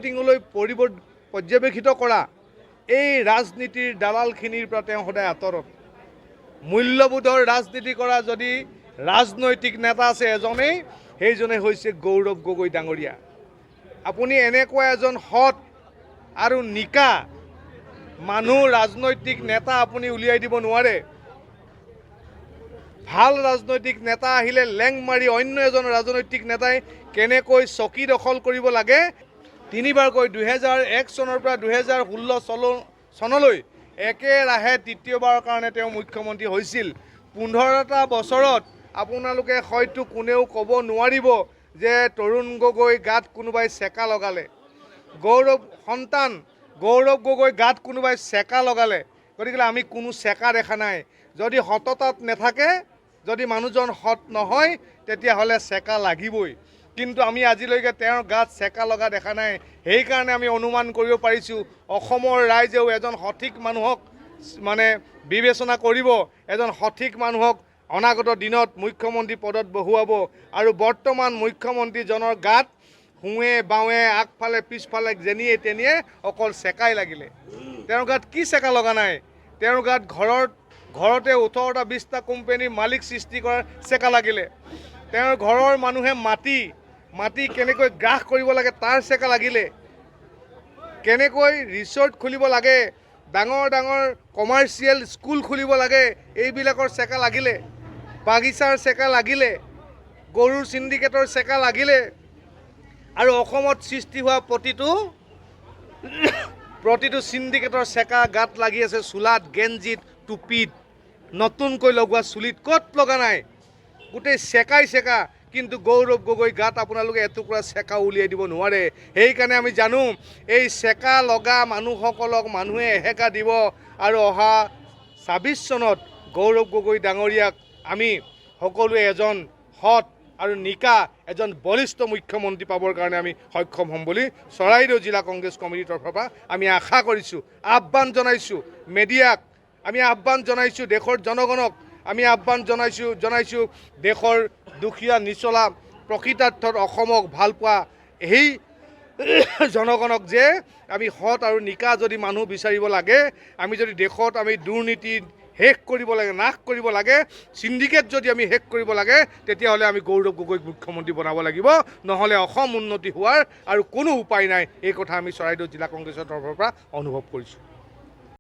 মিটিঙলৈ পৰ্যবেক্ষিত কৰা এই ৰাজনীতিৰ দালালখিনিৰ পৰা তেওঁ সদায় আঁতৰত। মূল্যবোধৰ ৰাজনীতি কৰা যদি ৰাজনৈতিক নেতা আছে এজনেই, সেইজনে হৈছে গৌৰৱ গগৈ ডাঙৰীয়া। আপুনি এনেকুৱা এজন সৎ আৰু নিকা মানুহ ৰাজনৈতিক নেতা আপুনি উলিয়াই দিব নোৱাৰে। ভাল ৰাজনৈতিক নেতা আহিলে লেং মাৰি অন্য এজন ৰাজনৈতিক নেতাই কেনেকৈ চকী দখল কৰিব লাগে, তিনিবাৰকৈ 2001 চনৰ পৰা 2016 চনলৈ একেৰাহে তৃতীয়বাৰৰ কাৰণে তেওঁ মুখ্যমন্ত্ৰী হৈছিল। 15টা বছৰত আপোনালোকে হয়তো কোনেও ক'ব নোৱাৰিব যে তৰুণ গগৈ গাত কোনোবাই চেকা লগালে, গৌৰৱ গগৈ গাত কোনোবাই চেকা লগালে। গতিকে আমি কোনো চেকা দেখা নাই। যদি সততাত নাথাকে, যদি মানুহজন সৎ নহয়, তেতিয়াহ'লে চেকা লাগিবই। কিন্তু আমি আজিলৈকে তেওঁৰ গাত চেকা লগা দেখা নাই। সেইকাৰণে আমি অনুমান কৰিব পাৰিছোঁ অসমৰ ৰাইজেও এজন সঠিক মানুহক বিবেচনা কৰিব, এজন সঠিক মানুহক অনাগত দিনত মুখ্যমন্ত্ৰী পদত বহুৱাব। আৰু বৰ্তমান মুখ্যমন্ত্ৰীজনৰ গাত সোঁৱে বাওঁৱে আগফালে পিছফালে যেনিয়ে তেনিয়ে অকল চেকাই লাগিলে। তেওঁৰ গাত কি চেকা লগা নাই? তেওঁৰ গাত ঘৰতে 18টা 20টা কোম্পানীৰ মালিক সৃষ্টি কৰাৰ চেকা লাগিলে। তেওঁৰ ঘৰৰ মানুহে মাটি কেনেকৈ গ্ৰাস কৰিব লাগে তাৰ চেকা লাগিলে। কেনেকৈ ৰিচৰ্ট খুলিব লাগে, ডাঙৰ ডাঙৰ কমাৰ্চিয়েল স্কুল খুলিব লাগে, এইবিলাকৰ চেকা লাগিলে। বাগিচাৰ চেকা লাগিলে, গৰুৰ চিণ্ডিকেটৰ চেকা লাগিলে। আৰু অসমত সৃষ্টি হোৱা প্ৰতিটো চিণ্ডিকেটৰ চেকা গাত লাগি আছে। চোলাত, গেঞ্জিত, টুপিত, নতুনকৈ লগোৱা চুলিত ক'ত লগা নাই? গোটেই চেকাই চেকা। কিন্তু গৌৰৱ গগৈ গাত আপোনালোকে এটুকুৰা চেকা উলিয়াই দিব নোৱাৰে। সেইকাৰণে আমি জানো এই চেকা লগা মানুহসকলক মানুহে এহেকা দিব। আৰু অহা 26 চনত গৌৰৱ গগৈ ডাঙৰীয়াক আমি সকলোৱে এজন সৎ আৰু নিকা এজন বলিষ্ঠ মুখ্যমন্ত্ৰী পাবৰ কাৰণে আমি সক্ষম হ'ম বুলি চৰাইদেউ জিলা কংগ্ৰেছ কমিটিৰ তৰফৰ পৰা আমি আশা কৰিছোঁ, আহ্বান জনাইছোঁ। মেডিয়াক আমি আহ্বান জনাইছোঁ, দেশৰ জনগণক আমি আহ্বান জনাইছোঁ দেশৰ দুখীয়া নিচলা প্ৰকৃতাৰ্থত অসমক ভাল পোৱা এই জনগণক যে আমি সৎ আৰু নিকা যদি মানুহ বিচাৰিব লাগে, আমি যদি দেশত আমি দুৰ্নীতি শেষ কৰিব লাগে, নাশ কৰিব লাগে, চিণ্ডিকেট যদি আমি শেষ কৰিব লাগে, তেতিয়াহ'লে আমি গৌৰৱ গগৈক মুখ্যমন্ত্ৰী বনাব লাগিব। নহ'লে অসম উন্নতি হোৱাৰ আৰু কোনো উপায় নাই। এই কথা আমি চৰাইদেউ জিলা কংগ্ৰেছৰ তৰফৰ পৰা অনুভৱ কৰিছোঁ।